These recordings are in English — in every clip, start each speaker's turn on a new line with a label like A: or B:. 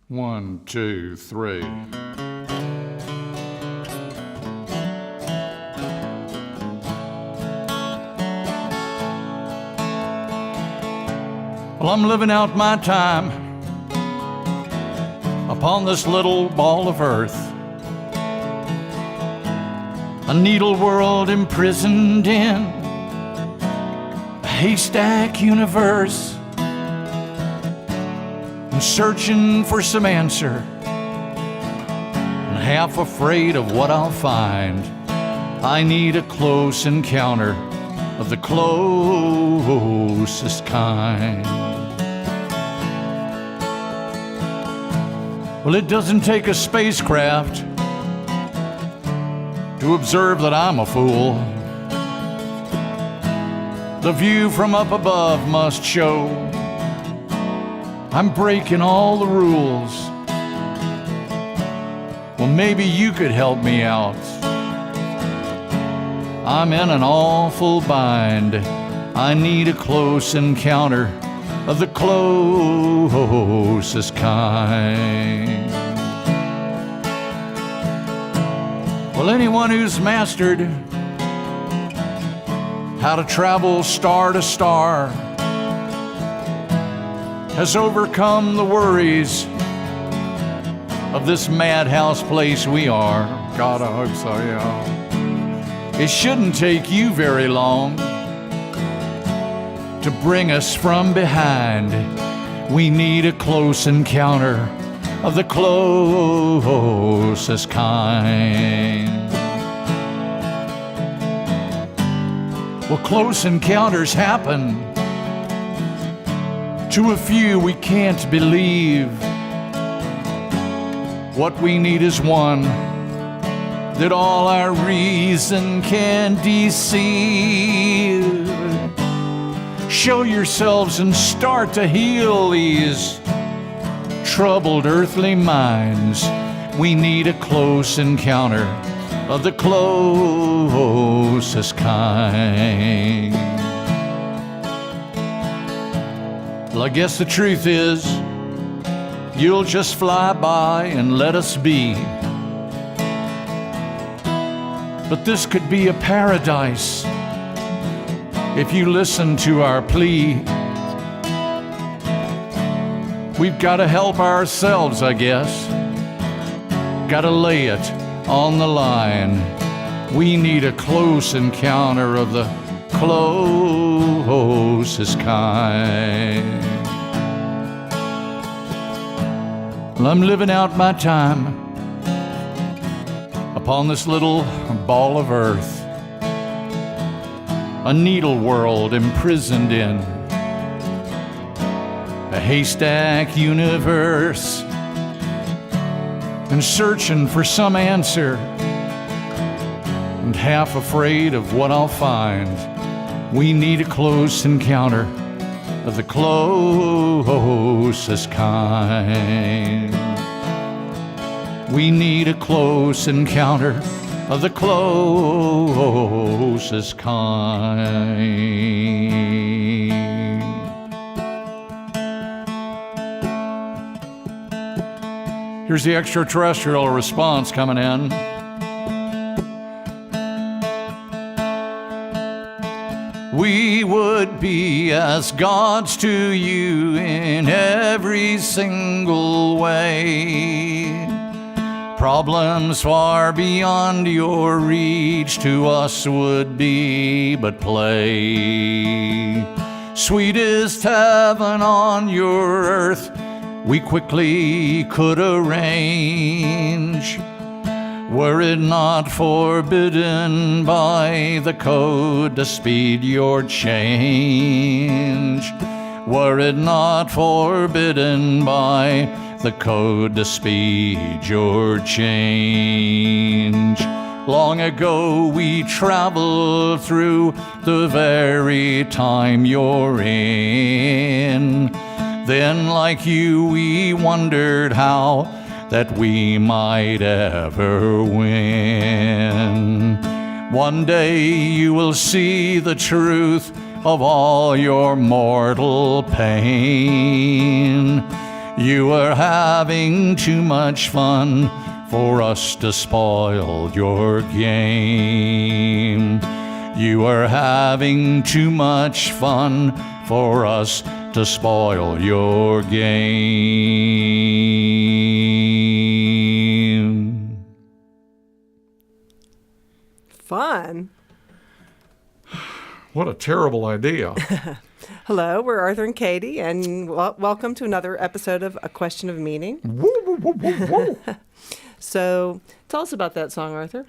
A: 1, 2, 3. Well, I'm living out my time upon this little ball of earth, a needle world imprisoned in a haystack universe. I'm searching for some answer and half afraid of what I'll find. I need a close encounter of the closest kind. Well, it doesn't take a spacecraft to observe that I'm a fool. The view from up above must show I'm breaking all the rules. Well, maybe you could help me out. I'm in an awful bind. I need a close encounter of the closest kind. Well, anyone who's mastered how to travel star to star has overcome the worries of this madhouse place we are. God, I hope so, yeah. It shouldn't take you very long to bring us from behind. We need a close encounter of the closest kind. Well, close encounters happen to a few we can't believe. What we need is one that all our reason can deceive. Show yourselves and start to heal these troubled earthly minds. We need a close encounter of the closest kind. Well, I guess the truth is, you'll just fly by and let us be. But this could be a paradise if you listen to our plea. We've got to help ourselves, I guess. Got to lay it on the line. We need a close encounter of the closest kind. Well, I'm living out my time upon this little ball of earth, a needle world imprisoned in a haystack universe, and searching for some answer and half afraid of what I'll find. We need a close encounter of the closest kind. We need a close encounter of the closest kind. Here's the extraterrestrial response coming in. We would be as gods to you in every single way. Problems far beyond your reach to us would be but play. Sweetest heaven on your earth we quickly could arrange, were it not forbidden by the code to speed your change. Were it not forbidden by the code to speed your change. Long ago we traveled through the very time you're in. Then, like you, we wondered how that we might ever win. One day you will see the truth of all your mortal pain. You are having too much fun for us to spoil your game. You are having too much fun for us to spoil your game.
B: Fun?
A: What a terrible idea.
B: Hello, we're Arthur and Katie, and welcome to another episode of A Question of Meaning.
A: Woo, woo, woo, woo, woo.
B: So, tell us about that song, Arthur.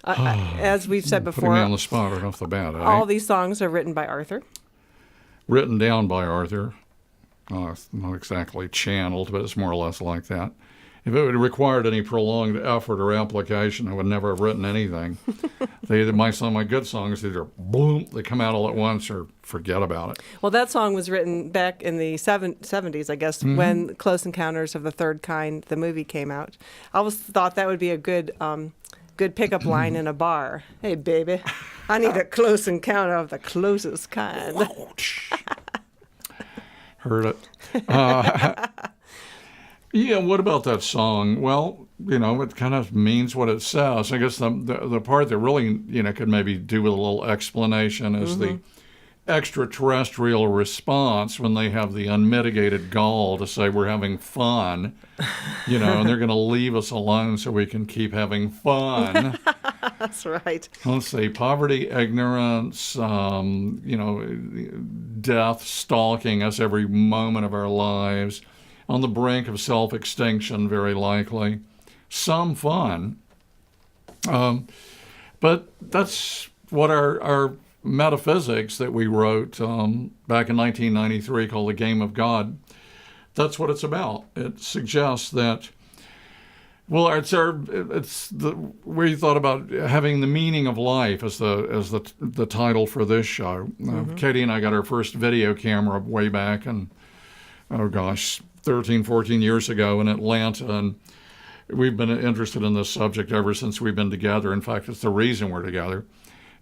B: As we've said before,
A: Putting me on the spot right off the bat.
B: all these songs are written by Arthur.
A: Written down by Arthur. It's not exactly channeled, but it's more or less like that. If it would have required any prolonged effort or application, I would never have written anything. My good songs either boom, they come out all at once, or forget about it.
B: Well, that song was written back in the 70s, I guess, when Close Encounters of the Third Kind, the movie, came out. I always thought that would be a good pickup line in a bar. Hey, baby, I need a close encounter of the closest kind.
A: Heard it. Yeah, what about that song? Well, it kind of means what it says. I guess the part that really, could maybe do with a little explanation is the extraterrestrial response when they have the unmitigated gall to say we're having fun, and they're going to leave us alone so we can keep having fun.
B: That's right.
A: Let's see, poverty, ignorance, death stalking us every moment of our lives, on the brink of self-extinction, very likely. Some fun. But that's what our metaphysics that we wrote back in 1993 called The Game of God, that's what it's about. It suggests that, well, we thought about having the meaning of life as the title for this show. Katie and I got our first video camera way back in, 13, 14 years ago in Atlanta, and we've been interested in this subject ever since we've been together. In fact, it's the reason we're together.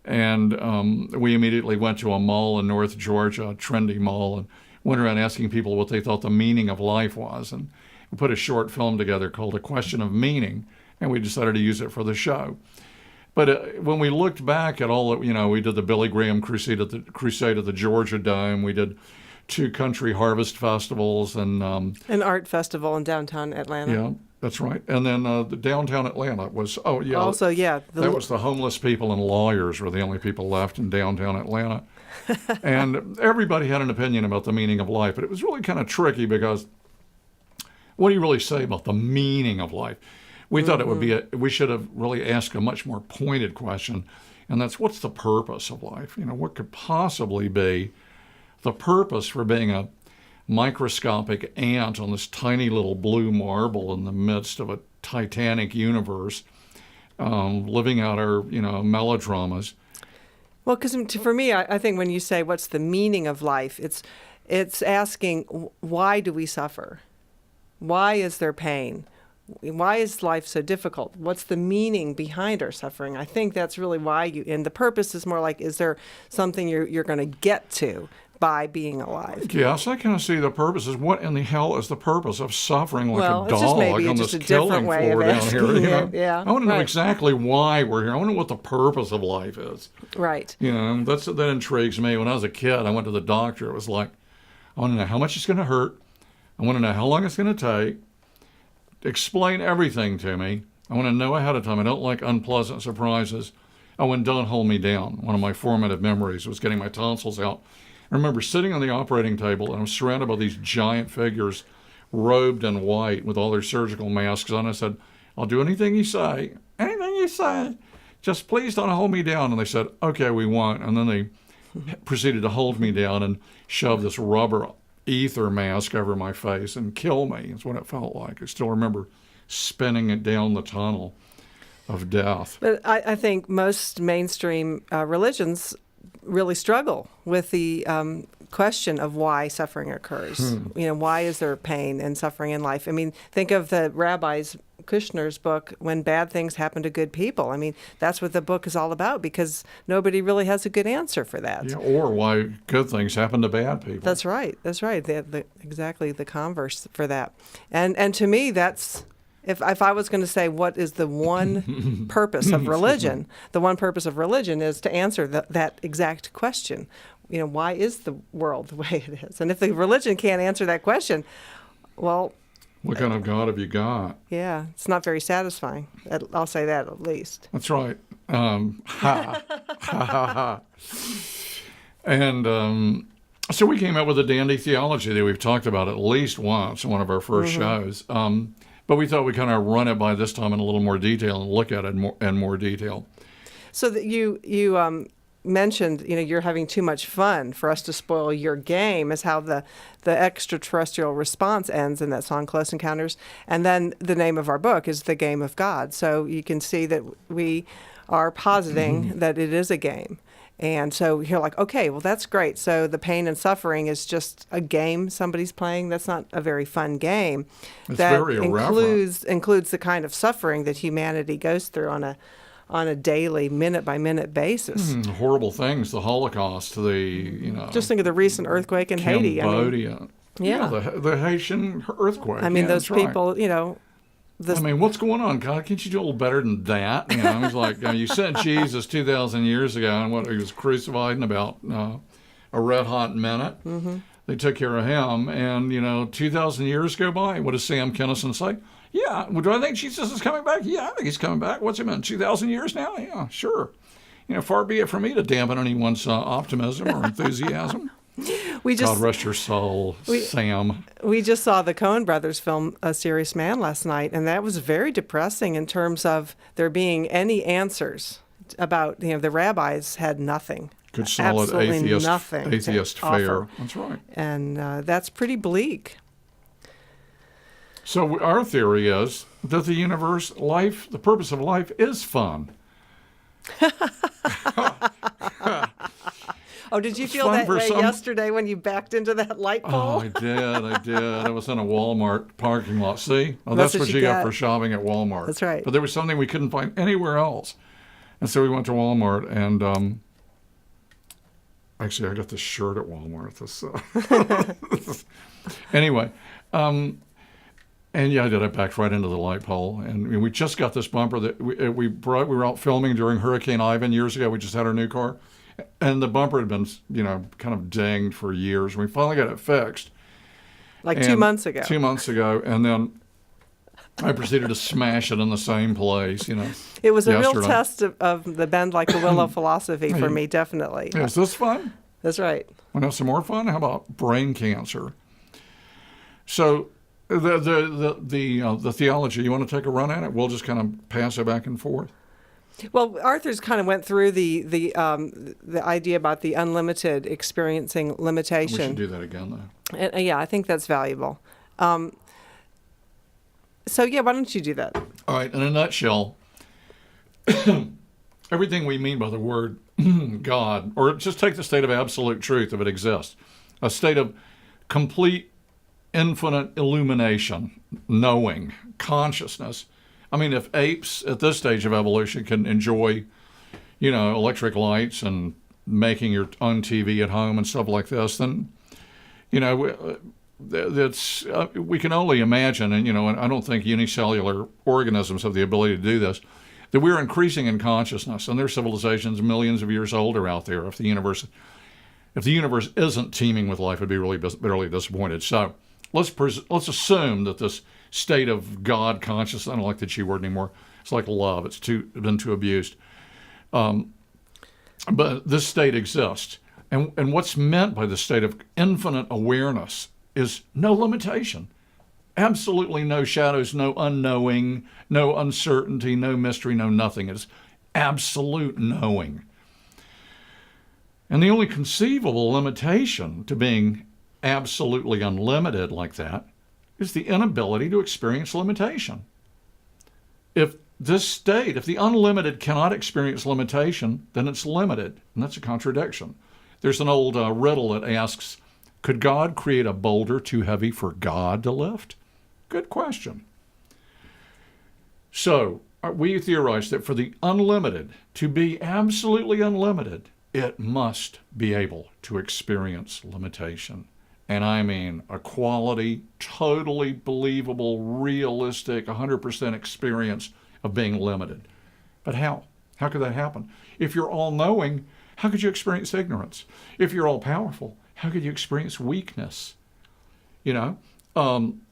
A: And we immediately went to a mall in North Georgia, a trendy mall, and went around asking people what they thought the meaning of life was. And we put a short film together called A Question of Meaning, and we decided to use it for the show. But when we looked back at all, we did the Billy Graham Crusade at the Georgia Dome. We did 2 country harvest festivals and
B: an art festival in downtown Atlanta.
A: Yeah, that's right. And then the downtown Atlanta was that was the homeless people and lawyers were the only people left in downtown Atlanta. And everybody had an opinion about the meaning of life, but it was really kind of tricky because what do you really say about the meaning of life? We thought it would be we should have really asked a much more pointed question, and that's what's the purpose of life? What could possibly be the purpose for being a microscopic ant on this tiny little blue marble in the midst of a titanic universe, living out our, melodramas.
B: Well, because for me, I think when you say what's the meaning of life, it's asking, why do we suffer? Why is there pain? Why is life so difficult? What's the meaning behind our suffering? I think that's really why and the purpose is more like, is there something you're going to get to by being alive?
A: Yes, I kind of see the purpose is what in the hell is the purpose of suffering like a dog on this killing floor down here?
B: Yeah,
A: I want to know exactly why we're here. I want to know what the purpose of life is.
B: Right.
A: That intrigues me. When I was a kid, I went to the doctor. It was like, I want to know how much it's going to hurt. I want to know how long it's going to take. Explain everything to me. I want to know ahead of time. I don't like unpleasant surprises. Oh, and don't hold me down. One of my formative memories was getting my tonsils out. I remember sitting on the operating table, and I was surrounded by these giant figures, robed in white with all their surgical masks on. I said, I'll do anything you say. Anything you say. Just please don't hold me down. And they said, okay, we won't. And then they proceeded to hold me down and shove this rubber ether mask over my face and kill me. That's what it felt like. I still remember spinning it down the tunnel of death.
B: But I think most mainstream religions really struggle with the question of why suffering occurs. Why is there pain and suffering in life? I mean, think of the rabbis Kushner's book, When Bad Things Happen to Good People. I mean, that's what the book is all about, because nobody really has a good answer for that.
A: Yeah, or why good things happen to bad people.
B: That's right. That's right. Exactly the converse for that. And to me, that's, if I was going to say what is the one purpose of religion, the one purpose of religion is to answer that exact question. Why is the world the way it is? And if the religion can't answer that question, well,
A: what kind of God have you got?
B: Yeah, it's not very satisfying. I'll say that at least.
A: That's right. And so we came up with a dandy theology that we've talked about at least once in one of our first shows. But we thought we'd kind of run it by this time in a little more detail and look at it in more detail.
B: So that you mentioned, you're having too much fun for us to spoil your game, is how the extraterrestrial response ends in that song, Close Encounters. And then the name of our book is The Game of God. So you can see that we are positing that it is a game. And so you're like, okay, well, that's great. So the pain and suffering is just a game somebody's playing. That's not a very fun game.
A: It's
B: that
A: very irreverent.
B: includes the kind of suffering that humanity goes through on a daily, minute-by-minute basis.
A: Horrible things, the Holocaust,
B: Just think of the recent earthquake in Haiti.
A: Cambodia.
B: Yeah.
A: The Haitian earthquake.
B: I mean, those people,
A: what's going on, God? Can't you do a little better than that? It's like, you sent Jesus 2,000 years ago, and he was crucified in about a red-hot minute. They took care of him, and, 2,000 years go by. What does Sam Kinison say? Yeah, well, do I think Jesus is coming back? Yeah, I think he's coming back. What's it been, 2,000 years now? Yeah, sure. Far be it from me to dampen anyone's optimism or enthusiasm. God rest your soul, Sam.
B: We just saw the Coen brothers film A Serious Man last night, and that was very depressing in terms of there being any answers about, the rabbis had nothing.
A: Good, solid atheist fare. That's right.
B: And that's pretty bleak.
A: So our theory is that the universe, life, the purpose of life is fun.
B: Oh, did you feel that way yesterday when you backed into that light pole?
A: Oh, I did. I was in a Walmart parking lot. See? Oh, that's what you got for shopping at Walmart.
B: That's right.
A: But there was something we couldn't find anywhere else. And so we went to Walmart, and actually I got this shirt at Walmart. Anyway, and yeah, I did. I backed right into the light pole. And we just got this bumper that we were out filming during Hurricane Ivan years ago. We just had our new car. And the bumper had been, kind of dinged for years. We finally got it fixed.
B: Like 2 months ago.
A: 2 months ago. And then I proceeded to smash it in the same place,
B: It was a real test of the bend like a willow philosophy for me, definitely.
A: Is this fun?
B: That's right.
A: Want to have some more fun? How about brain cancer? So the theology, you want to take a run at it? We'll just kind of pass it back and forth.
B: Well, Arthur's kind of went through the idea about the unlimited experiencing limitation.
A: We should do that again, though.
B: And, yeah, I think that's valuable. So, yeah, why don't you do that?
A: All right, in a nutshell, everything we mean by the word God, or just take the state of absolute truth if it exists, a state of complete, infinite illumination, knowing, consciousness. I mean, if apes at this stage of evolution can enjoy, electric lights and making your own TV at home and stuff like this, then, that's we can only imagine, and I don't think unicellular organisms have the ability to do this, that we're increasing in consciousness, and there's civilizations millions of years older out there. If the universe isn't teeming with life, I'd be really bitterly disappointed. So let's assume that this state of God consciousness, I don't like the G word anymore. It's like love. It's been too abused. But this state exists. And what's meant by the state of infinite awareness is no limitation. Absolutely no shadows, no unknowing, no uncertainty, no mystery, no nothing. It's absolute knowing. And the only conceivable limitation to being absolutely unlimited like that is the inability to experience limitation. If the unlimited cannot experience limitation, then it's limited, and that's a contradiction. There's an old riddle that asks, could God create a boulder too heavy for God to lift? Good question. So we theorize that for the unlimited to be absolutely unlimited, it must be able to experience limitation. And I mean a quality, totally believable, realistic, 100% experience of being limited. But how? How could that happen? If you're all-knowing, how could you experience ignorance? If you're all-powerful, how could you experience weakness? You know? And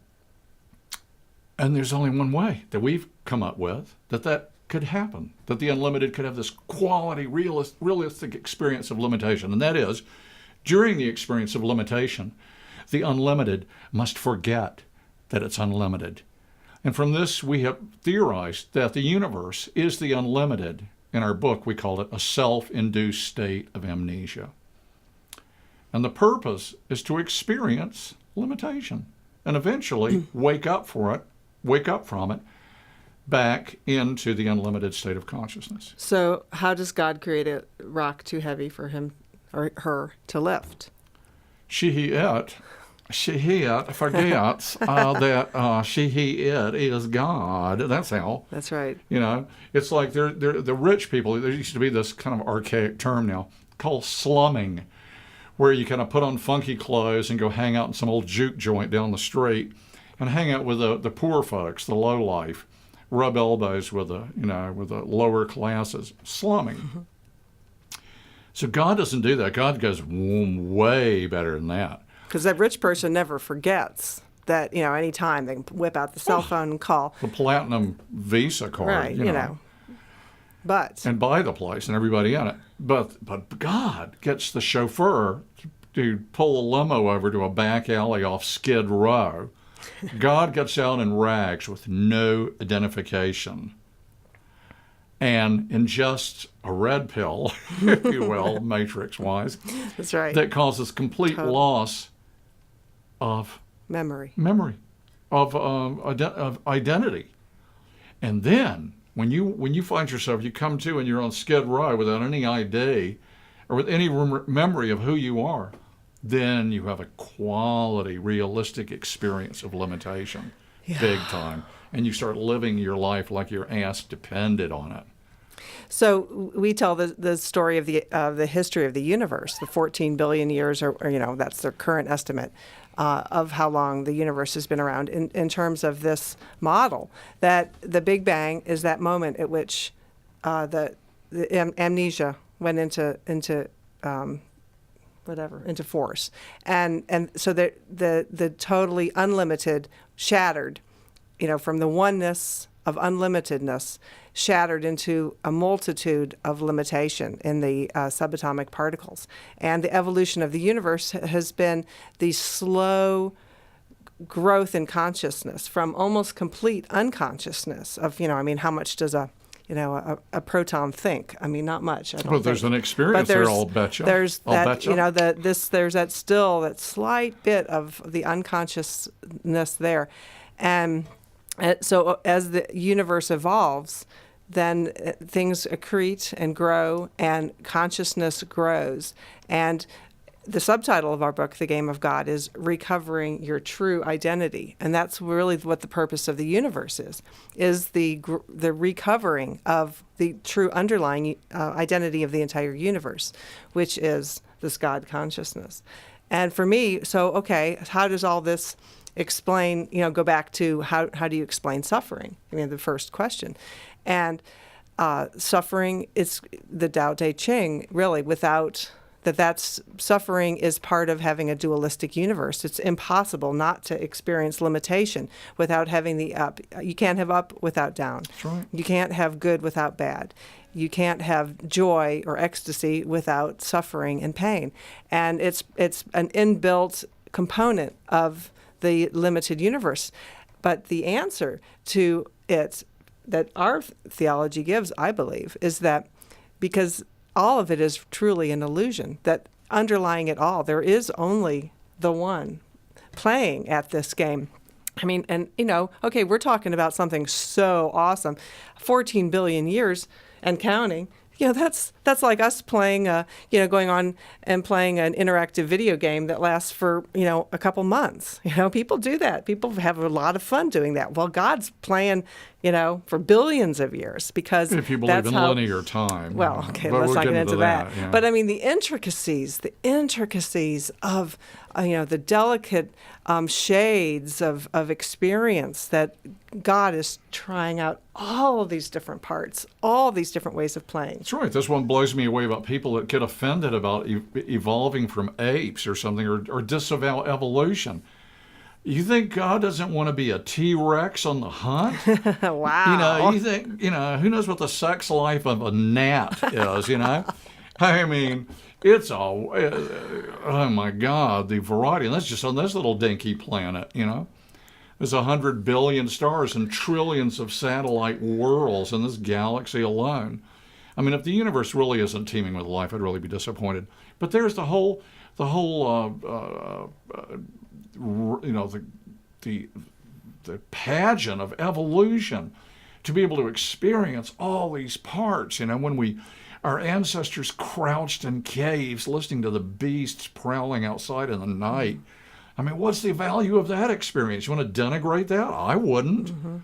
A: there's only one way that we've come up with that could happen, that the unlimited could have this quality, realistic experience of limitation. And that is, during the experience of limitation, the unlimited must forget that it's unlimited. And from this, we have theorized that the universe is the unlimited. In our book, we call it a self-induced state of amnesia. And the purpose is to experience limitation and eventually wake up from it back into the unlimited state of consciousness.
B: So how does God create a rock too heavy for him or her to lift?
A: He forgets that it is God. That's how.
B: That's right.
A: You know, it's like they're the rich people. There used to be this kind of archaic term now called slumming, where you kind of put on funky clothes and go hang out in some old juke joint down the street and hang out with the poor folks, the low life, rub elbows with the lower classes, slumming. Mm-hmm. So God doesn't do that. God goes way better than that.
B: Because that rich person never forgets that, any time they can whip out the cell phone and call.
A: The platinum Visa card,
B: right, you know. But
A: and buy the place and everybody in it. But God gets the chauffeur to pull a limo over to a back alley off Skid Row. God gets out in rags with no identification and ingests a red pill, if you will, matrix-wise.
B: That's right.
A: That causes complete loss of
B: memory,
A: of identity. And then when you find yourself, you come to and you're on Skid Row without any ID or with any memory of who you are, then you have a quality, realistic experience of limitation, big time. And you start living your life like your ass depended on it.
B: So we tell the story of the history of the universe, the 14 billion years, or that's their current estimate of how long the universe has been around in terms of this model, that the Big Bang is that moment at which the amnesia went into force, and so the totally unlimited shattered, from the oneness of unlimitedness, shattered into a multitude of limitation in the subatomic particles. And the evolution of the universe has been the slow growth in consciousness from almost complete unconsciousness of, how much does a proton think? I mean, not much. I don't
A: Well, there's
B: think.
A: an experience there, I'll bet you.
B: There's
A: I'll
B: that,
A: bet you.
B: there's that slight bit of the unconsciousness there. And so as the universe evolves, then things accrete and grow, and consciousness grows. And the subtitle of our book, The Game of God, is Recovering Your True Identity. And that's really what the purpose of the universe is the recovering of the true underlying identity of the entire universe, which is this God consciousness. And for me, how does all this explain, go back to how do you explain suffering? The first question. And suffering is the Tao Te Ching, really, without that's suffering is part of having a dualistic universe. It's impossible not to experience limitation without having the up. You can't have up without down.
A: That's right.
B: You can't have good without bad. You can't have joy or ecstasy without suffering and pain. And it's an inbuilt component of the limited universe. But the answer to it that our theology gives, I believe, is that because all of it is truly an illusion, that underlying it all, there is only the one playing at this game. We're talking about something so awesome. 14 billion years and counting, that's like us playing, going on and playing an interactive video game that lasts for, a couple months. People do that. People have a lot of fun doing that. Well, God's playing, for billions of years because
A: if you believe
B: that's
A: in
B: how,
A: linear time.
B: Well, okay,
A: But
B: let's
A: we'll
B: not get into that.
A: Yeah.
B: But I mean, the intricacies of, the delicate shades of experience that God is trying out all of these different parts, all these different ways of playing.
A: That's right. This one blows me away about people that get offended about evolving from apes or something, or disavow evolution. You think God doesn't want to be a T-Rex on the hunt?
B: Wow.
A: You think, who knows what the sex life of a gnat is, I mean, it's all, oh my God, the variety. And that's just on this little dinky planet, There's 100 billion stars and trillions of satellite worlds in this galaxy alone. I mean, if the universe really isn't teeming with life, I'd really be disappointed. But there's the whole the pageant of evolution, to be able to experience all these parts. When our ancestors crouched in caves listening to the beasts prowling outside in the night. I mean, what's the value of that experience? You want to denigrate that? I wouldn't. Mm-hmm.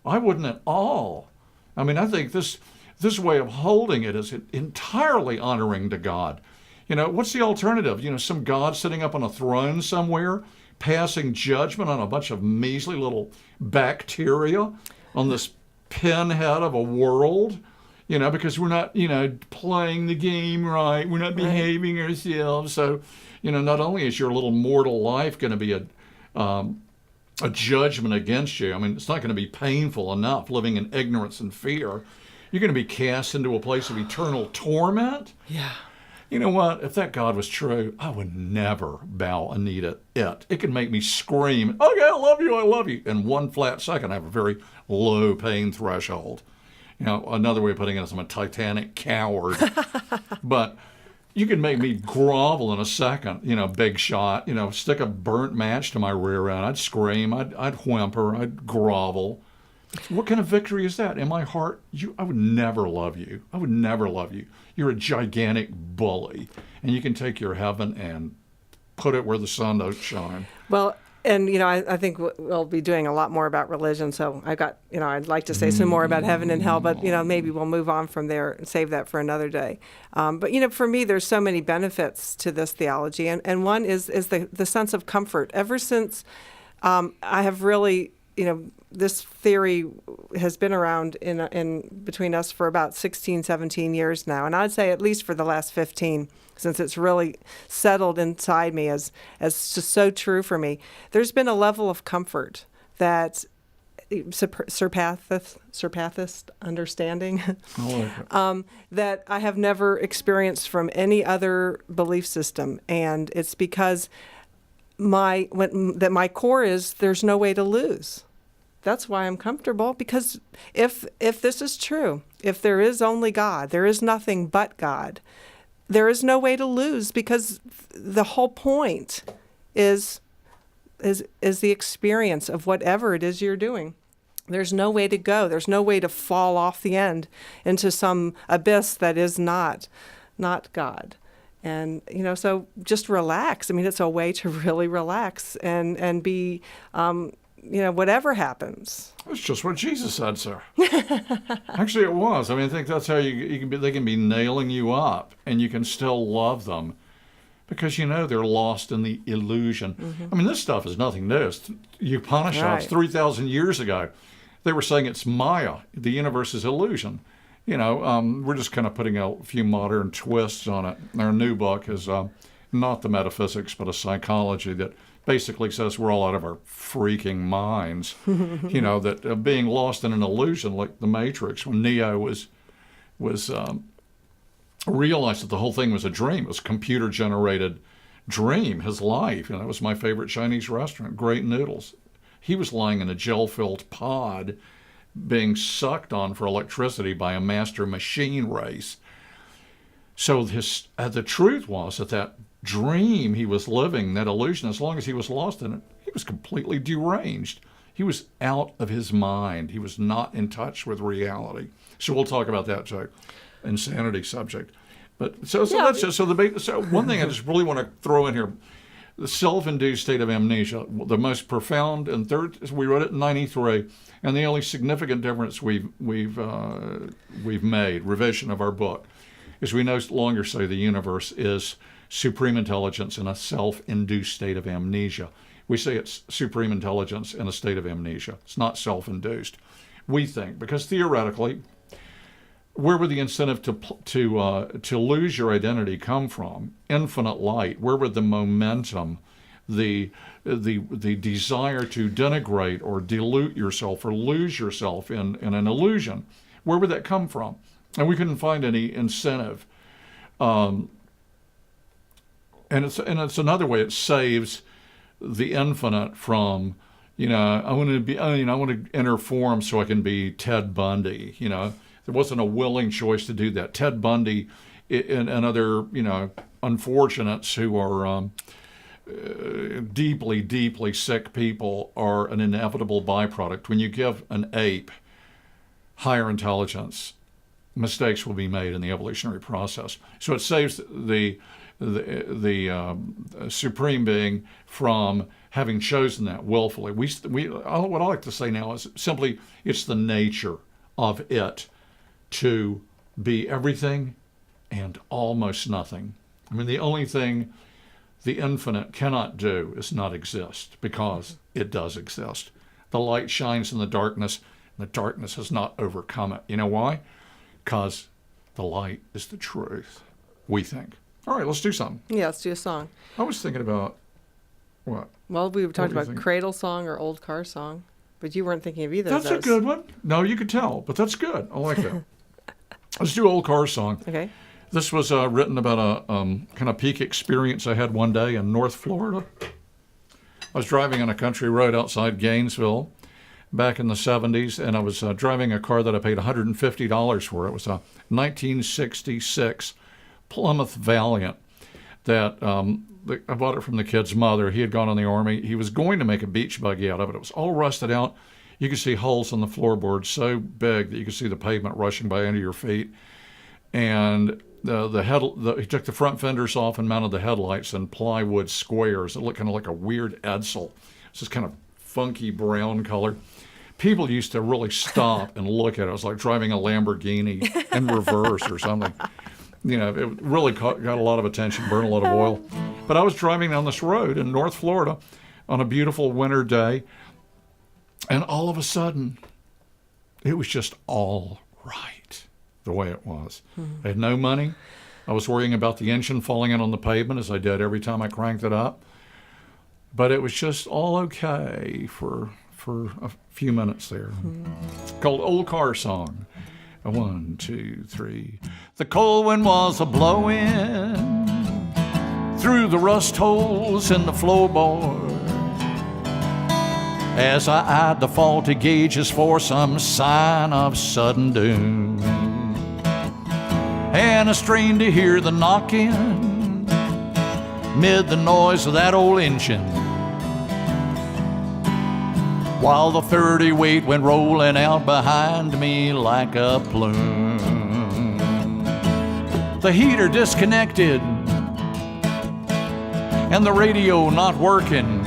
A: I wouldn't at all. I mean, I think this way of holding it is entirely honoring to God. What's the alternative? Some God sitting up on a throne somewhere, passing judgment on a bunch of measly little bacteria on this pinhead of a world, because we're not, playing the game right. We're not behaving ourselves. So, not only is your little mortal life going to be a judgment against you, I mean, it's not going to be painful enough living in ignorance and fear. You're going to be cast into a place of eternal torment.
B: Yeah.
A: You know what? If that God was true, I would never bow a knee to it. It could make me scream, okay, I love you. In one flat second, I have a very low pain threshold. Another way of putting it is I'm a titanic coward. But you could make me grovel in a second, big shot, stick a burnt match to my rear end. I'd scream, I'd whimper, I'd grovel. What kind of victory is that? In my heart, I would never love you. I would never love you. You're a gigantic bully, and you can take your heaven and put it where the sun don't shine.
B: Well, and, I think we'll be doing a lot more about religion, so I'd like to say some more about heaven and hell, but, maybe we'll move on from there and save that for another day. But, for me, there's so many benefits to this theology, and one is the sense of comfort. Ever since I have really, this theory has been around in between us for about 16, 17 years now, and I'd say at least for the last 15, since it's really settled inside me as just so true for me. There's been a level of comfort that surpasseth understanding that I have never experienced from any other belief system, and it's because my core is there's no way to lose. That's why I'm comfortable, because if this is true, if there is only God, there is nothing but God, there is no way to lose, because the whole point is the experience of whatever it is you're doing. There's no way to go. There's no way to fall off the end into some abyss that is not God. And, so just relax. I mean, it's a way to really relax and be, whatever happens.
A: That's just what Jesus said, sir. Actually, it was. I mean, I think that's how they can be nailing you up, and you can still love them because, they're lost in the illusion. Mm-hmm. I mean, this stuff is nothing new. It's Upanishads, right. 3,000 years ago. They were saying it's Maya, the universe is illusion. We're just kind of putting a few modern twists on it. Our new book is not the metaphysics, but a psychology that basically says we're all out of our freaking minds. That being lost in an illusion like the Matrix, when Neo was realized that the whole thing was a dream. It was a computer-generated dream, his life. That was my favorite Chinese restaurant, Great Noodles. He was lying in a gel-filled pod being sucked on for electricity by a master machine race. So the truth was that dream he was living, that illusion, as long as he was lost in it, he was completely deranged. He was out of his mind. He was not in touch with reality. So we'll talk about that too. insanity subject. But so
B: Yeah.
A: that's just, so one thing I just really want to throw in here, the self-induced state of amnesia, the most profound, and third, we wrote it in '93, and the only significant difference we've made, revision of our book, is we no longer say the universe is supreme intelligence in a self-induced state of amnesia. We say it's supreme intelligence in a state of amnesia. It's not self-induced. We think, because theoretically, where would the incentive to lose your identity come from? Infinite light. Where would the momentum, the desire to denigrate or dilute yourself or lose yourself in an illusion, where would that come from? And we couldn't find any incentive. And it's another way it saves the infinite from, I want to enter form so I can be Ted Bundy. There wasn't a willing choice to do that. Ted Bundy and other, unfortunates who are deeply, deeply sick people are an inevitable byproduct. When you give an ape higher intelligence, mistakes will be made in the evolutionary process. So it saves the supreme being from having chosen that willfully. What I like to say now is simply it's the nature of it to be everything and almost nothing. I mean, the only thing the infinite cannot do is not exist, because it does exist. The light shines in the darkness, and the darkness has not overcome it. You know why? Because the light is the truth, we think. All right, let's do something.
B: Yeah, let's do a song.
A: I was thinking about what?
B: Well, we were talking
A: were you
B: about
A: thinking?
B: cradle song or old car song, but you weren't thinking of either
A: That's
B: of those.
A: a good one. No, you could tell, but that's good. I like that. Let's do old car song.
B: Okay.
A: This was written about a kind of peak experience I had one day in North Florida. I was driving on a country road outside Gainesville back in the 70s, and I was driving a car that I paid $150 for. It was a 1966 Plymouth Valiant that I bought it from the kid's mother. He had gone in the Army. He was going to make a beach buggy out of it. It was all rusted out. You could see holes in the floorboards so big that you could see the pavement rushing by under your feet. And he took the front fenders off and mounted the headlights in plywood squares. It looked kind of like a weird Edsel. It's this kind of funky brown color. People used to really stop and look at it. It was like driving a Lamborghini in reverse or something. It really got a lot of attention, burned a lot of oil. But I was driving down this road in North Florida on a beautiful winter day, and all of a sudden, it was just all right the way it was. I had no money. I was worrying about the engine falling in on the pavement, as I did every time I cranked it up. But it was just all okay for a few minutes there. Called Old Car Song. 1, 2, 3. The cold wind was a-blowin' through the rust holes in the floorboard as I eyed the faulty gauges for some sign of sudden doom. And I strained to hear the knocking mid the noise of that old engine, while the 30 weight went rolling out behind me like a plume. The heater disconnected and the radio not working,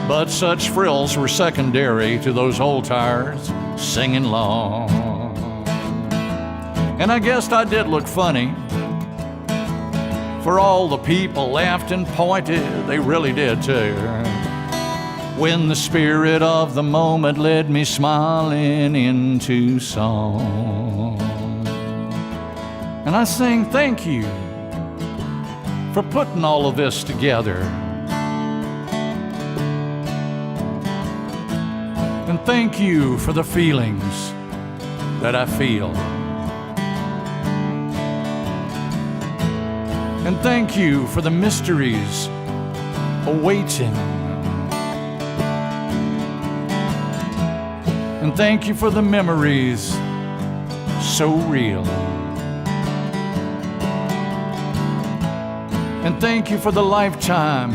A: but such frills were secondary to those old tires singing long. And I guessed I did look funny, for all the people laughed and pointed, they really did too, when the spirit of the moment led me smiling into song. And I sang thank you for putting all of this together, and thank you for the feelings that I feel, and thank you for the mysteries awaiting, and thank you for the memories so real, and thank you for the lifetime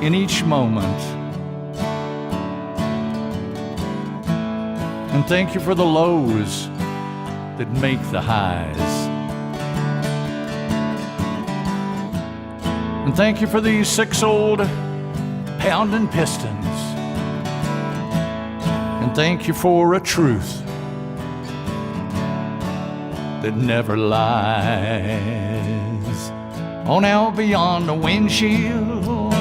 A: in each moment, and thank you for the lows that make the highs. And thank you for these 6 old pounding pistons. And thank you for a truth that never lies. Oh, now beyond the windshield,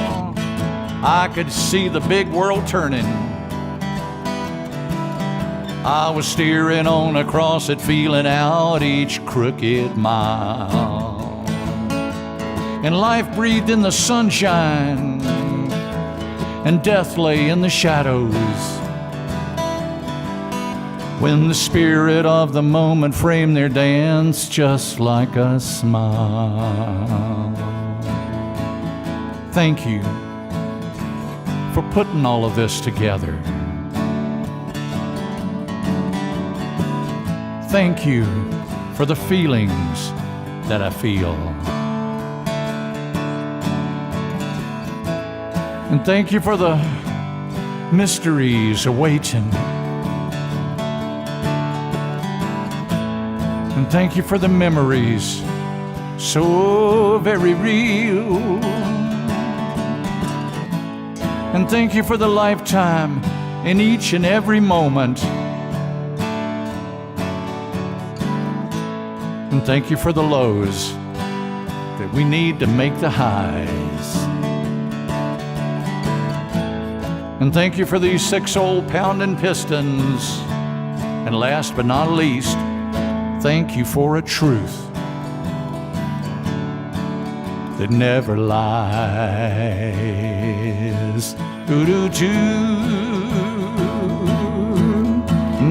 A: I could see the big world turning. I was steering on across it, feeling out each crooked mile. And life breathed in the sunshine, and death lay in the shadows. When the spirit of the moment framed their dance just like a smile. Thank you for putting all of this together. Thank you for the feelings that I feel. And thank you for the mysteries awaiting. And thank you for the memories so very real. And thank you for the lifetime in each and every moment. And thank you for the lows that we need to make the highs. And thank you for these 6 old pounding pistons. And last but not least, thank you for a truth that never lies. Do-do-do,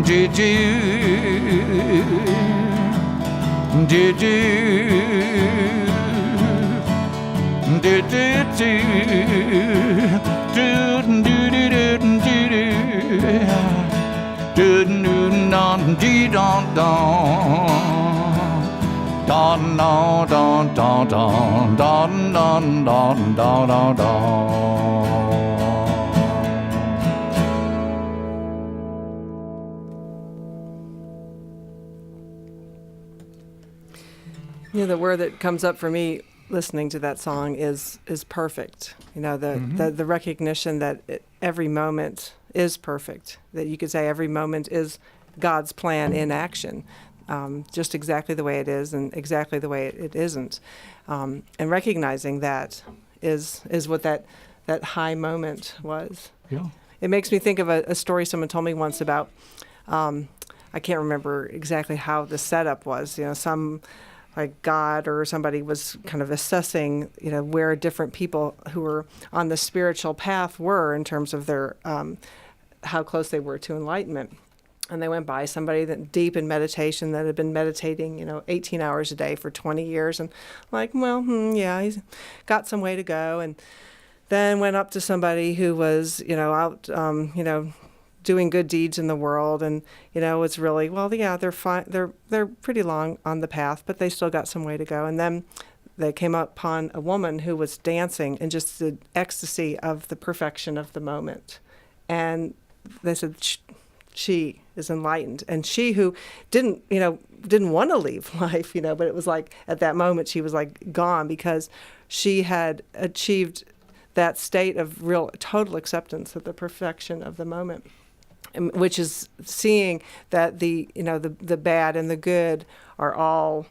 A: do-do, do-do,
B: You know, the word that comes up for me listening to that song is perfect. You know, the recognition that every moment is perfect, that you could say every moment is God's plan in action, just exactly the way it is and exactly the way it isn't. And recognizing that is what that high moment was.
A: Yeah.
B: It makes me think of a story someone told me once about, I can't remember exactly how the setup was, you know, some like God or somebody was kind of assessing, you know, where different people who were on the spiritual path were in terms of their, how close they were to enlightenment. And they went by somebody that deep in meditation that had been meditating, you know, 18 hours a day for 20 years. And like, well, yeah, he's got some way to go. And then went up to somebody who was, you know, out, you know, doing good deeds in the world, and you know, it's really, well, yeah, they're fine, they're pretty long on the path, but they still got some way to go. And then they came upon a woman who was dancing in just the ecstasy of the perfection of the moment, and they said she is enlightened, and she who didn't want to leave life, you know, but it was like at that moment she was like gone because she had achieved that state of real total acceptance of the perfection of the moment, which is seeing that the bad and the good are all,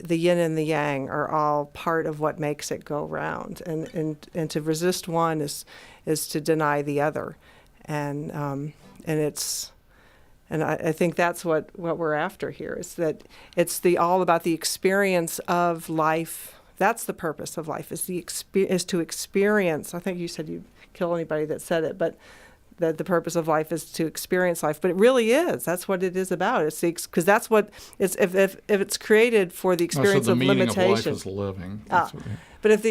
B: the yin and the yang are all part of what makes it go round, and to resist one is to deny the other, and I think that's what we're after here, is that it's all about the experience of life. That's the purpose of life, is to experience. I think you said you'd kill anybody that said it, but that the purpose of life is to experience life. But it really is. That's what it is about. It's because that's what it's. If it's created for the experience
A: so the
B: of
A: meaning
B: limitation.
A: of life is living.
B: But if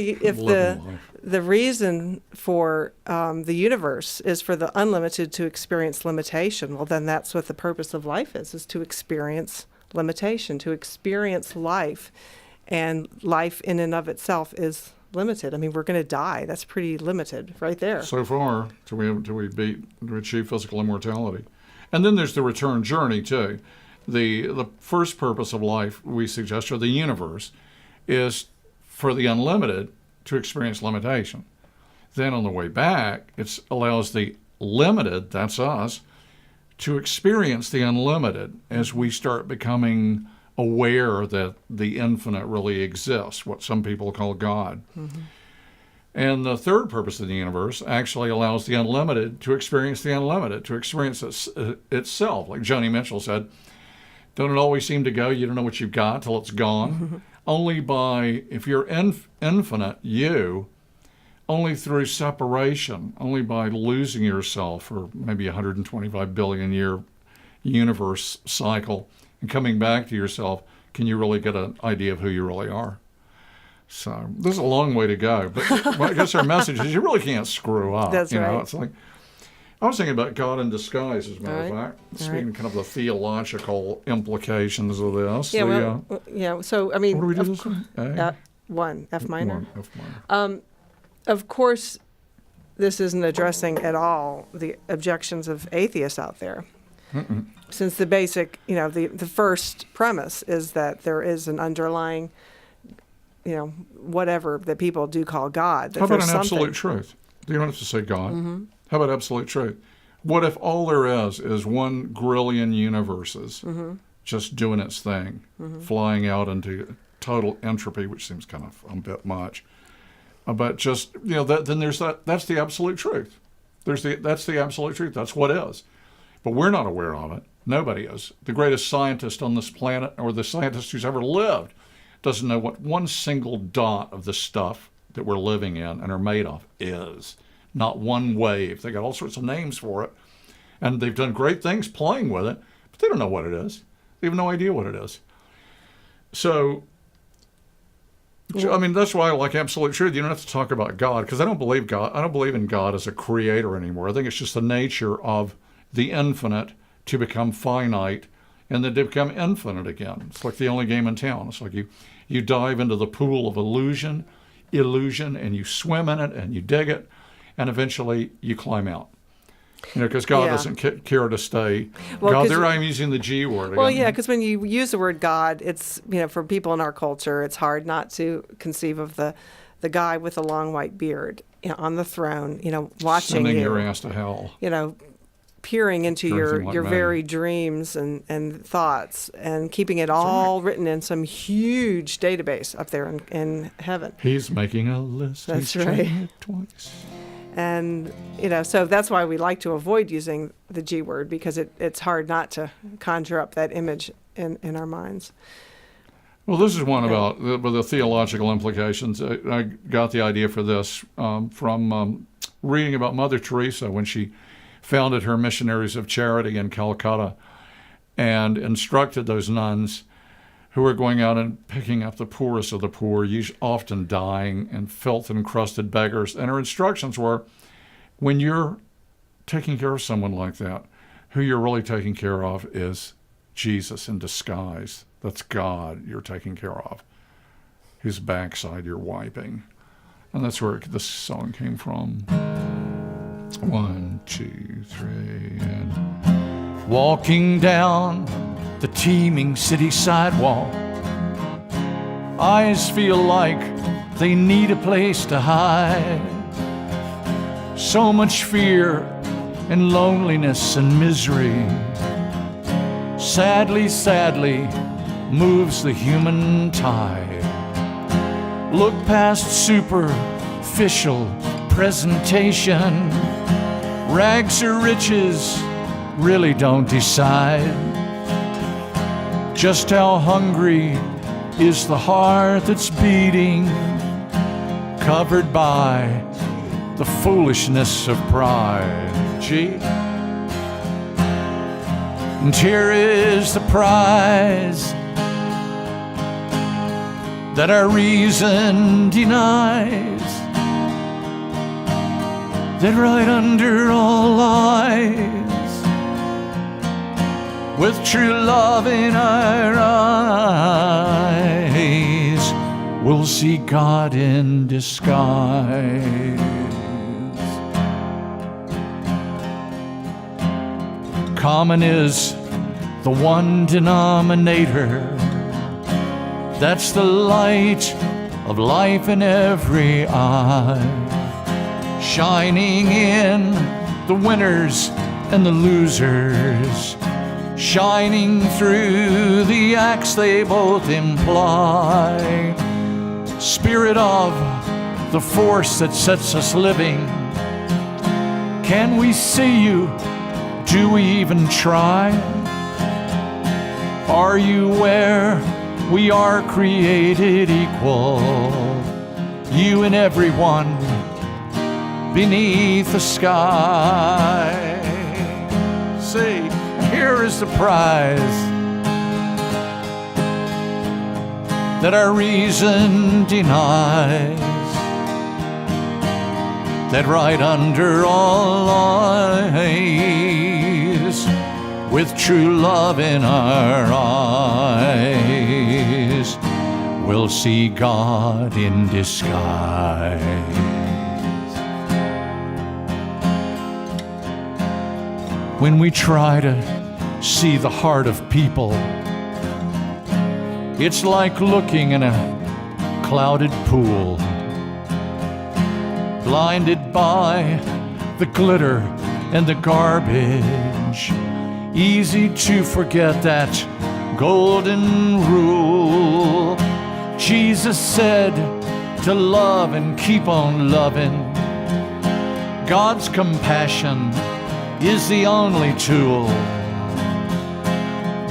B: the reason for the universe is for the unlimited to experience limitation, well, then that's what the purpose of life is to experience limitation, to experience life. And life in and of itself is limited. I mean, we're going to die. That's pretty limited right there.
A: So far, till we achieve physical immortality. And then there's the return journey, too. the first purpose of life, we suggest, or the universe, is for the unlimited to experience limitation. Then on the way back, it allows the limited, that's us, to experience the unlimited as we start becoming aware that the infinite really exists, what some people call God. Mm-hmm. And the third purpose of the universe actually allows the unlimited to experience the unlimited, to experience itself. Like Joni Mitchell said, don't it always seem to go, you don't know what you've got till it's gone? Mm-hmm. Only by, if you're infinite, only through separation, only by losing yourself for maybe 125 billion year universe cycle and coming back to yourself, can you really get an idea of who you really are. So there's a long way to go, but I guess our message is you really can't screw up.
B: That's right.
A: It's like, I was thinking about God in disguise, as a matter of fact. Speaking kind of the theological implications of this.
B: So, I mean,
A: what do we do this one?
B: F minor.
A: One, F minor.
B: Of course, this isn't addressing at all the objections of atheists out there. Mm-mm. Since the basic, the first premise is that there is an underlying, whatever that people do call God.
A: How about an absolute truth? You don't have to say God. Mm-hmm. How about absolute truth? What if all there is one grillion universes mm-hmm. just doing its thing, mm-hmm. flying out into total entropy, which seems kind of a bit much. But just, then there's that's the absolute truth. That's the absolute truth. That's what is. But we're not aware of it. Nobody is. The greatest scientist on this planet, or the scientist who's ever lived, doesn't know what one single dot of the stuff that we're living in and are made of is. Not one wave. They got all sorts of names for it. And they've done great things playing with it, but they don't know what it is. They have no idea what it is. So, I mean, that's why I like absolute truth. You don't have to talk about God, because I don't believe in God as a creator anymore. I think it's just the nature of the infinite to become finite and then to become infinite again. It's like the only game in town. It's like you dive into the pool of illusion, and you swim in it and you dig it, and eventually you climb out. Because God doesn't care to stay. Well, God, there I'm using the G word again.
B: Well, yeah, because when you use the word God, it's, for people in our culture, it's hard not to conceive of the guy with the long white beard on the throne, watching
A: sending
B: you.
A: your ass to hell.
B: Peering into your very dreams and thoughts and keeping it all written in some huge database up there in heaven.
A: He's making a list.
B: That's
A: He's
B: right.
A: it twice.
B: And, so that's why we like to avoid using the G word, because it's hard not to conjure up that image in our minds.
A: Well, this is one about the theological implications. I got the idea for this from reading about Mother Teresa when she founded her Missionaries of Charity in Calcutta and instructed those nuns who were going out and picking up the poorest of the poor, often dying and filth-encrusted beggars. And her instructions were, when you're taking care of someone like that, who you're really taking care of is Jesus in disguise. That's God you're taking care of, whose backside you're wiping. And that's where this song came from. 1, 2, 3, and walking down the teeming city sidewalk, eyes feel like they need a place to hide. So much fear and loneliness and misery sadly moves the human tide. Look past superficial presentation. Rags or riches really don't decide just how hungry is the heart that's beating, covered by the foolishness of pride. Gee. And here is the prize that our reason denies, that right under all lies, with true love in our eyes, we'll see God in disguise. Common is the one denominator. That's the light of life in every eye, shining in the winners and the losers, shining through the acts they both imply. Spirit of the force that sets us living, can we see you? Do we even try? Are you where we are created equal? You and everyone beneath the sky. See, here is the prize that our reason denies, that right under all eyes, with true love in our eyes, we'll see God in disguise. When we try to see the heart of people, it's like looking in a clouded pool, blinded by the glitter and the garbage. Easy to forget that golden rule. Jesus said to love and keep on loving. God's compassion is the only tool.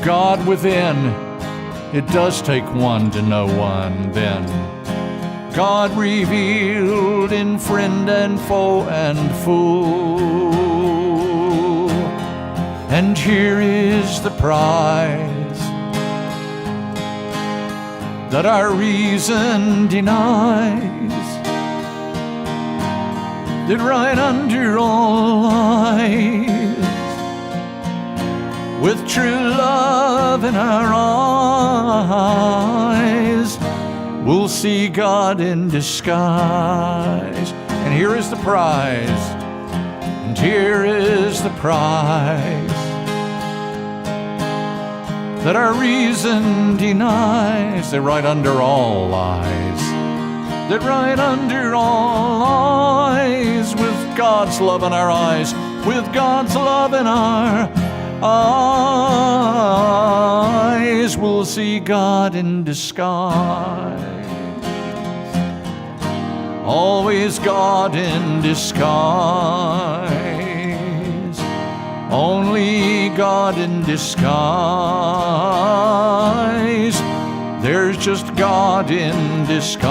A: God within, it does take one to know one then. God revealed in friend and foe and fool. And here is the prize that our reason denies, that right under all eyes, with true love in our eyes, we'll see God in disguise. And here is the prize, and here is the prize that our reason denies, that right under all eyes, that right under all eyes, with God's love in our eyes, with God's love in our eyes, we'll see God in disguise. Always God in disguise, only God in disguise. There's just God in disguise.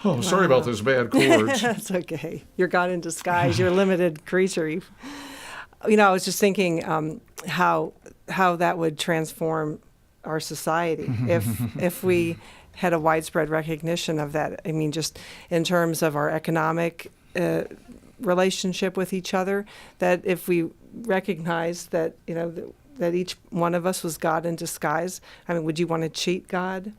A: Oh, sorry about those bad chords.
B: That's okay. You're God in disguise. You're a limited creature. You know, I was just thinking how that would transform our society if we had a widespread recognition of that. I mean, just in terms of our economic relationship with each other, that if we recognize that, you know, that each one of us was God in disguise. I mean, would you want to cheat God?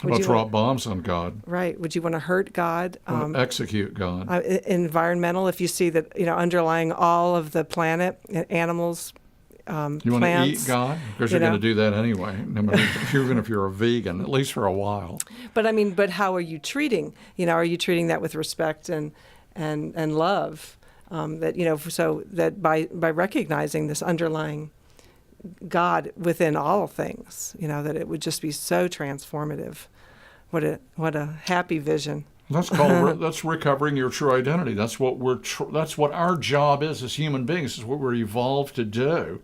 A: Would you drop bombs on God?
B: Right. Would you want to hurt God?
A: Execute God.
B: Environmental, if you see that, you know, underlying all of the planet, animals,
A: you want
B: plants,
A: to eat God? Because you're going to do that anyway, no matter even if you're a vegan, at least for a while.
B: But I mean, but how are you treating? You know, are you treating that with respect and love? That, you know, so that by recognizing this underlying God within all things, you know, that it would just be so transformative. What a happy vision.
A: That's called that's recovering your true identity. That's what that's what our job is as human beings. Is what we're evolved to do.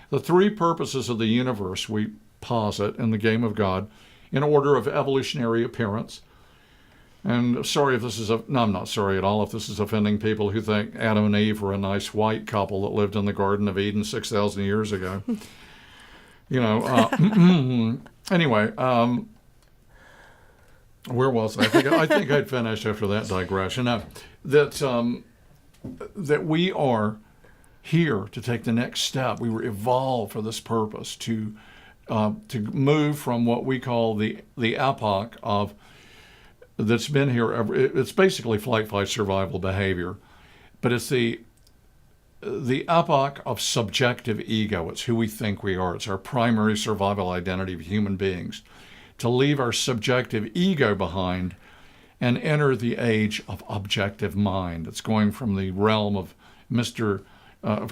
A: The three purposes of the universe we posit in the game of God, in order of evolutionary appearance. And sorry if this is no, I'm not sorry at all if this is offending people who think Adam and Eve were a nice white couple that lived in the Garden of Eden 6,000 years ago. You know. Anyway. Where was I? I think I'd finish after that digression. That we are here to take the next step. We were evolved for this purpose to move from what we call the epoch of that's been here. It's basically flight, fight, survival behavior, but it's the epoch of subjective ego. It's who we think we are. It's our primary survival identity of human beings. To leave our subjective ego behind and enter the age of objective mind. It's going from the realm of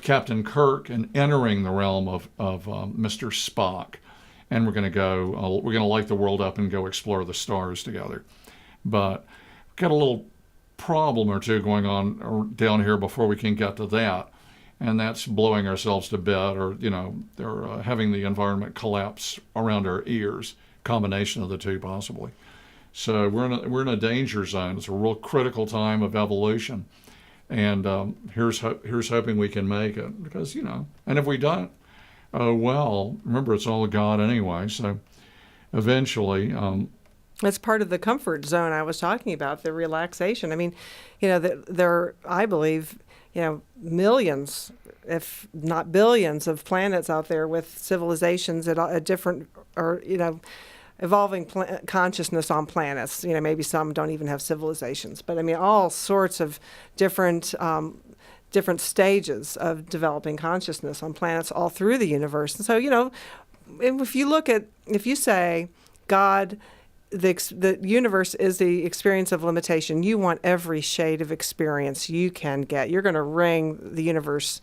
A: Captain Kirk and entering the realm of Mr. Spock. And we're going to light the world up and go explore the stars together. But we've got a little problem or two going on down here before we can get to that. And that's blowing ourselves to bed or having the environment collapse around our ears. Combination of the two, possibly. So we're in a danger zone. It's a real critical time of evolution, and here's hoping we can make it. Because and if we don't, oh well. Remember, it's all God anyway. So eventually,
B: that's part of the comfort zone I was talking about. The relaxation. I mean, there I believe millions, if not billions, of planets out there with civilizations at different evolving consciousness on planets. Maybe some don't even have civilizations, but I mean all sorts of different stages of developing consciousness on planets all through the universe. And so if you say God, the universe is the experience of limitation, you want every shade of experience you can get. You're going to wring the universe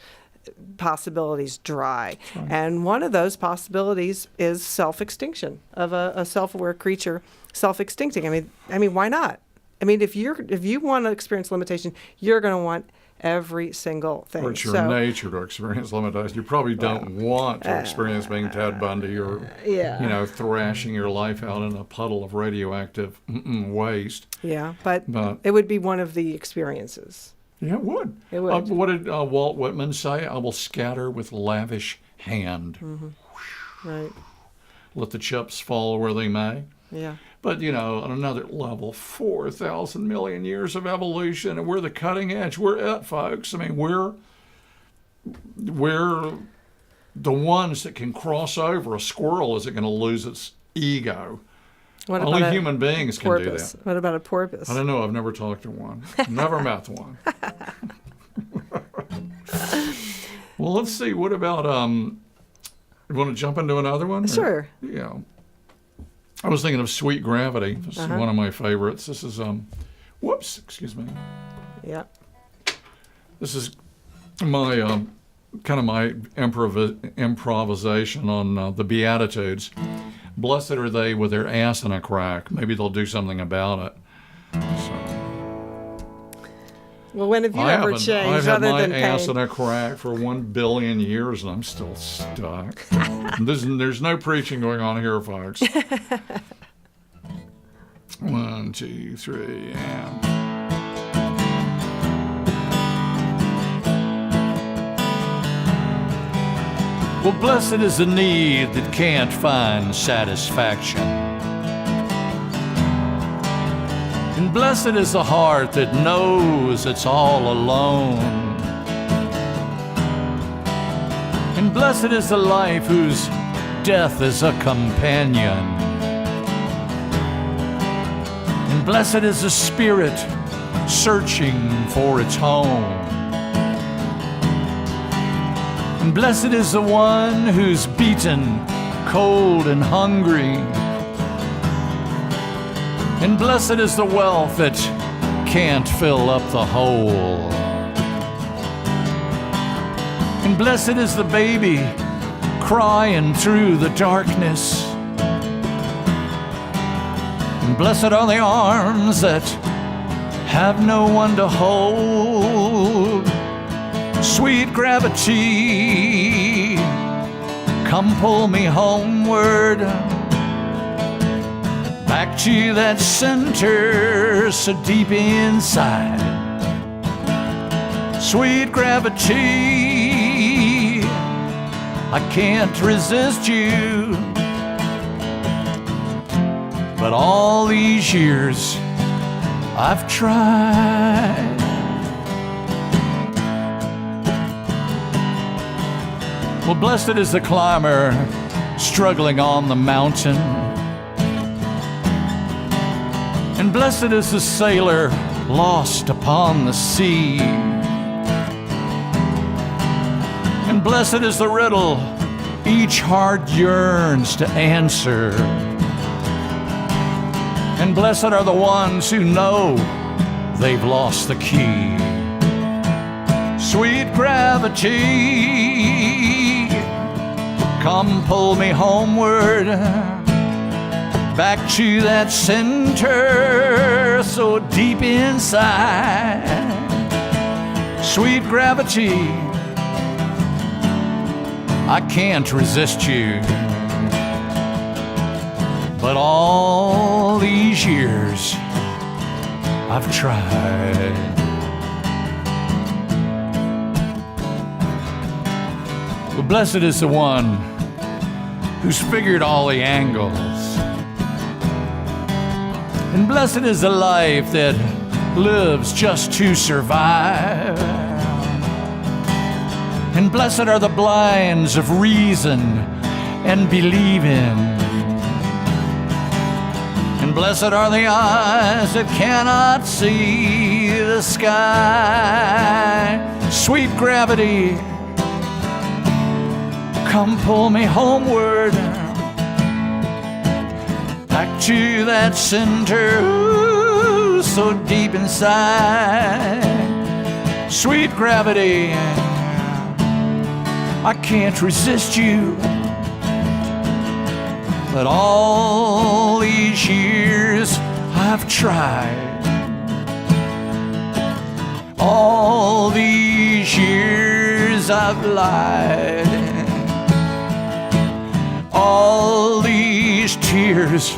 B: possibilities dry. Right. And one of those possibilities is self-extinction of a self-aware creature self-extincting. I mean, why not? I mean, if you want to experience limitation, you're going to want every single thing.
A: Or it's your nature to experience limitation. You probably don't want to experience being Ted Bundy or thrashing your life out in a puddle of radioactive waste.
B: Yeah, but it would be one of the experiences.
A: Yeah, it would.
B: It would.
A: What did Walt Whitman say? I will scatter with lavish hand.
B: Mm-hmm. Right.
A: Let the chips fall where they may.
B: Yeah.
A: But, on another level, 4,000 million years of evolution, and we're the cutting edge. We're it, folks. I mean, we're the ones that can cross over. A squirrel isn't going to lose its ego. Only human beings can do that.
B: What about a porpoise?
A: I don't know. I've never talked to one. Never met one. Well, let's see. What about, you want to jump into another one?
B: Sure.
A: Yeah. I was thinking of Sweet Gravity. This is one of my favorites. This is, excuse me.
B: Yeah.
A: This is my, kind of my improvisation on the Beatitudes. Blessed are they with their ass in a crack. Maybe they'll do something about it. So,
B: well, when have you ever changed other than pain?
A: I've had my ass in a crack for 1 billion years, and I'm still stuck. There's no preaching going on here, folks. 1, 2, 3, and... Well, blessed is the need that can't find satisfaction. And blessed is the heart that knows it's all alone. And blessed is the life whose death is a companion. And blessed is the spirit searching for its home. And blessed is the one who's beaten, cold and hungry. And blessed is the wealth that can't fill up the hole. And blessed is the baby crying through the darkness. And blessed are the arms that have no one to hold. Sweet gravity, come pull me homeward, back to that center so deep inside. Sweet gravity, I can't resist you, but all these years I've tried. Well, blessed is the climber struggling on the mountain. And blessed is the sailor lost upon the sea. And blessed is the riddle each heart yearns to answer. And blessed are the ones who know they've lost the key. Sweet gravity, come pull me homeward, back to that center so deep inside. Sweet gravity, I can't resist you. But all these years I've tried. But blessed is the one who's figured all the angles. And blessed is the life that lives just to survive. And blessed are the blinds of reason and believing. And blessed are the eyes that cannot see the sky. Sweet gravity, come pull me homeward, back to that center, ooh, so deep inside. Sweet gravity, I can't resist you. But all these years I've tried. All these years I've lied. All these tears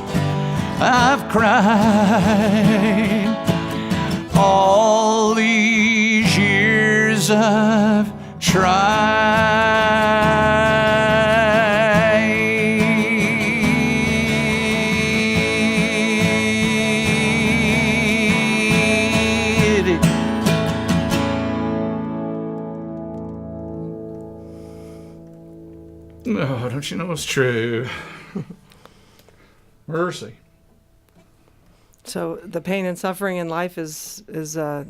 A: I've cried. All these years I've tried. Oh, don't you know it's true? Mercy.
B: So the pain and suffering in life is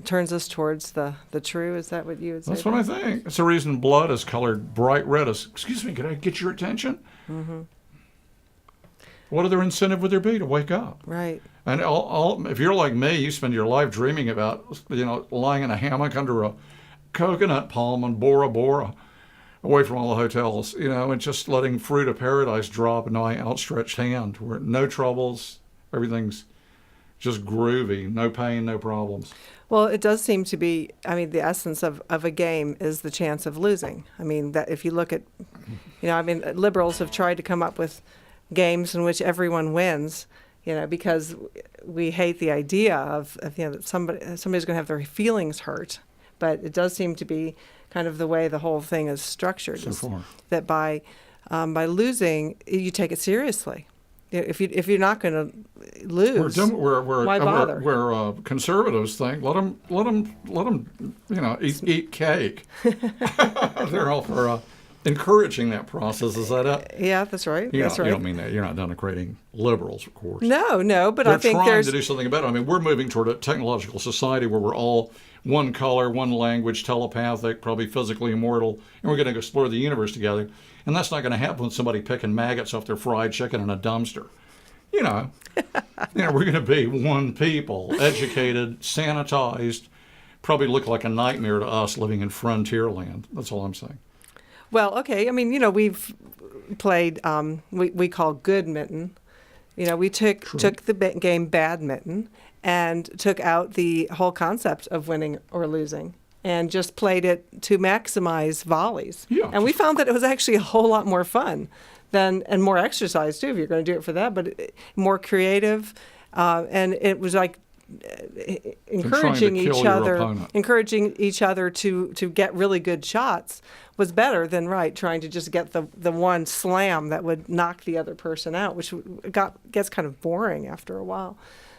B: turns us towards the true. Is that what you would say?
A: That's what I think. It's the reason blood is colored bright red. Excuse me, could I get your attention? Mm-hmm. What other incentive would there be to wake up?
B: Right.
A: And if you're like me, you spend your life dreaming about, lying in a hammock under a coconut palm on Bora Bora, away from all the hotels, and just letting fruit of paradise drop in my outstretched hand, where no troubles, everything's just groovy, no pain, no problems.
B: Well, it does seem to be, the essence of a game is the chance of losing. That if you look at, liberals have tried to come up with games in which everyone wins, because we hate the idea of that somebody's going to have their feelings hurt. But it does seem to be kind of the way the whole thing is structured.
A: So far.
B: That by losing, you take it seriously. If you're not going to lose, why bother?
A: Where conservatives think let them eat cake. They're all for encouraging that process. Is that it?
B: Yeah, that's right. That's right.
A: You don't mean that. You're not denigrating liberals, of course.
B: No, but I think
A: they're trying to do something about it. We're moving toward a technological society where we're all one color, one language, telepathic, probably physically immortal, and we're going to explore the universe together. And that's not going to happen with somebody picking maggots off their fried chicken in a dumpster. We're going to be one people, educated, sanitized, probably look like a nightmare to us living in frontier land. That's all I'm saying.
B: Well, okay. We've played, we call good mitten. We took the game badminton and took out the whole concept of winning or losing and just played it to maximize volleys.
A: Yeah.
B: And we found that it was actually a whole lot more fun and more exercise too, if you're going to do it for that, but more creative. And it was like encouraging each other to get really good shots was better than trying to just get the one slam that would knock the other person out, which gets kind of boring after a while.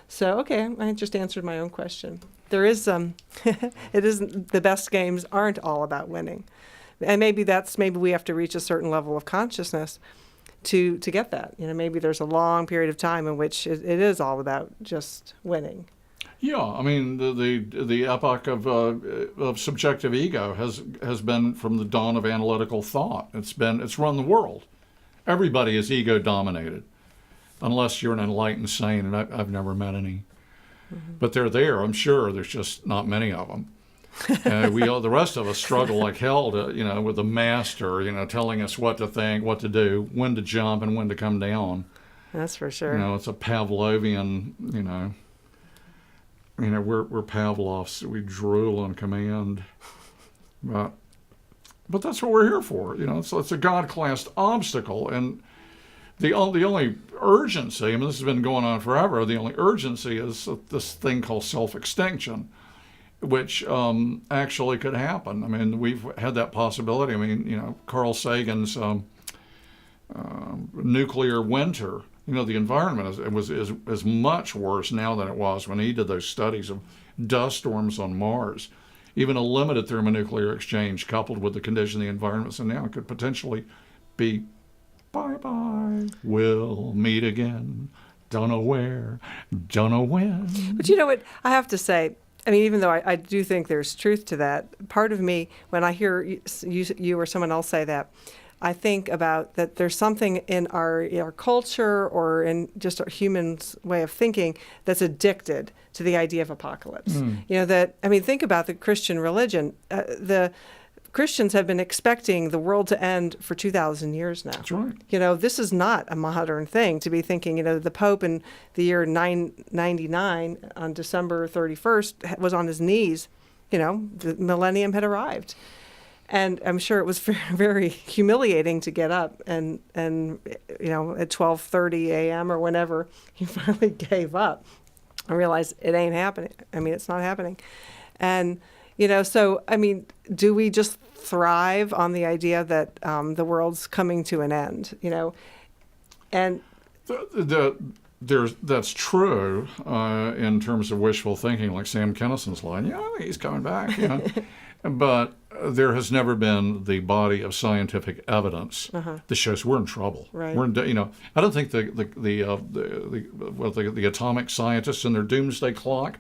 B: So, okay, I just answered my own question. There is it isn't, the best games aren't all about winning. And maybe we have to reach a certain level of consciousness to get that. Maybe there's a long period of time in which it is all about just winning.
A: Yeah, I mean the epoch of subjective ego has been from the dawn of analytical thought. It's run the world. Everybody is ego dominated, unless you're an enlightened saint, and I've never met any. Mm-hmm. But they're there. I'm sure there's just not many of them. The rest of us struggle like hell to with the master telling us what to think, what to do, when to jump, and when to come down.
B: That's for sure.
A: It's a Pavlovian we're Pavlovs. We drool on command, but that's what we're here for. It's a God-classed obstacle, and the only urgency. I mean, this has been going on forever. The only urgency is this thing called self-extinction, which actually could happen. I mean, we've had that possibility. I mean, Carl Sagan's nuclear winter. The environment is much worse now than it was when he did those studies of dust storms on Mars. Even a limited thermonuclear exchange coupled with the condition of the environment, so now it could potentially be bye-bye, we'll meet again, don't know where, don't know when.
B: But you know what, I have to say, I mean, even though I do think there's truth to that, part of me, when I hear you or someone else say that, I think about that there's something in our culture or in just our humans' way of thinking that's addicted to the idea of apocalypse. Think about the Christian religion. The Christians have been expecting the world to end for 2,000 years now.
A: That's right.
B: This is not a modern thing to be thinking. The Pope in the year 999 on December 31st was on his knees. The millennium had arrived. And I'm sure it was very, very humiliating to get up and at 12:30 a.m. or whenever he finally gave up. I realized it ain't happening. I mean, it's not happening. And, so, I mean, do we just thrive on the idea that the world's coming to an end, And
A: that's true in terms of wishful thinking, like Sam Kinnison's line. He's coming back, But there has never been the body of scientific evidence that shows we're in trouble.
B: Right.
A: We're in, I don't think the atomic scientists in their doomsday clock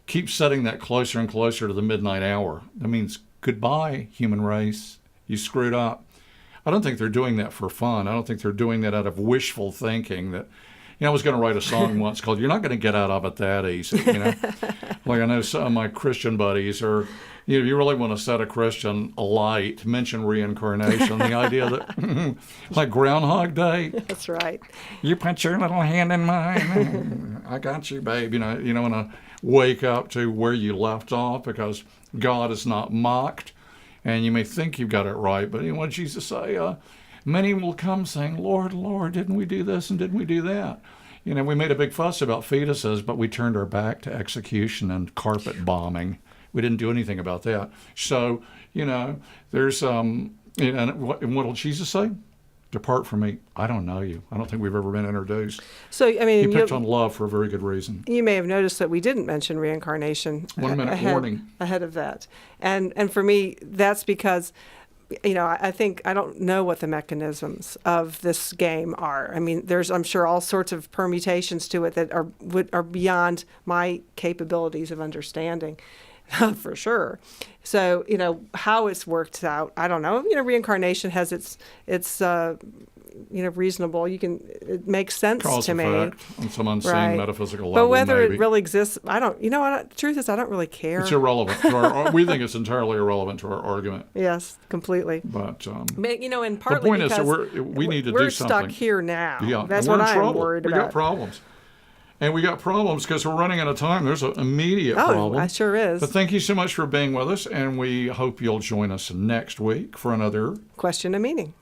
A: keep setting that closer and closer to the midnight hour. That means goodbye, human race. You screwed up. I don't think they're doing that for fun. I don't think they're doing that out of wishful thinking. That I was going to write a song once called "You're Not Going to Get Out of It That Easy." Like I know some of my Christian buddies are. If you really want to set a Christian alight, mention reincarnation. The idea that, like Groundhog Day.
B: That's right.
A: You put your little hand in mine. I got you, babe. You want to wake up to where you left off because God is not mocked. And you may think you've got it right, but what did Jesus say? Many will come saying, Lord, Lord, didn't we do this and didn't we do that? We made a big fuss about fetuses, but we turned our back to execution and carpet bombing. We didn't do anything about that. So, there's, and what will Jesus say? Depart from me. I don't know you. I don't think we've ever been introduced.
B: So, I mean,
A: he picked on love for a very good reason.
B: You may have noticed that we didn't mention reincarnation.
A: 1 minute warning.
B: Ahead of that. And for me, that's because, I think I don't know what the mechanisms of this game are. I mean, there's, I'm sure, all sorts of permutations to it that are beyond my capabilities of understanding. For sure. So, how it's worked out, I don't know. Reincarnation has its reasonable. It makes sense
A: Cause
B: to me.
A: Effect on some unseen metaphysical level.
B: But whether
A: maybe.
B: It really exists, I don't. The truth is, I don't really care.
A: It's irrelevant to our. We think it's entirely irrelevant to our argument.
B: Yes, completely.
A: But
B: and
A: the
B: partly
A: point
B: because
A: is that we need to do
B: we're
A: something.
B: Stuck here now.
A: Yeah,
B: that's
A: what
B: I'm worried about.
A: We got problems. And we got problems because we're running out of time. There's an immediate problem.
B: Oh, sure is.
A: But thank you so much for being with us, and we hope you'll join us next week for another
B: Question and Meaning.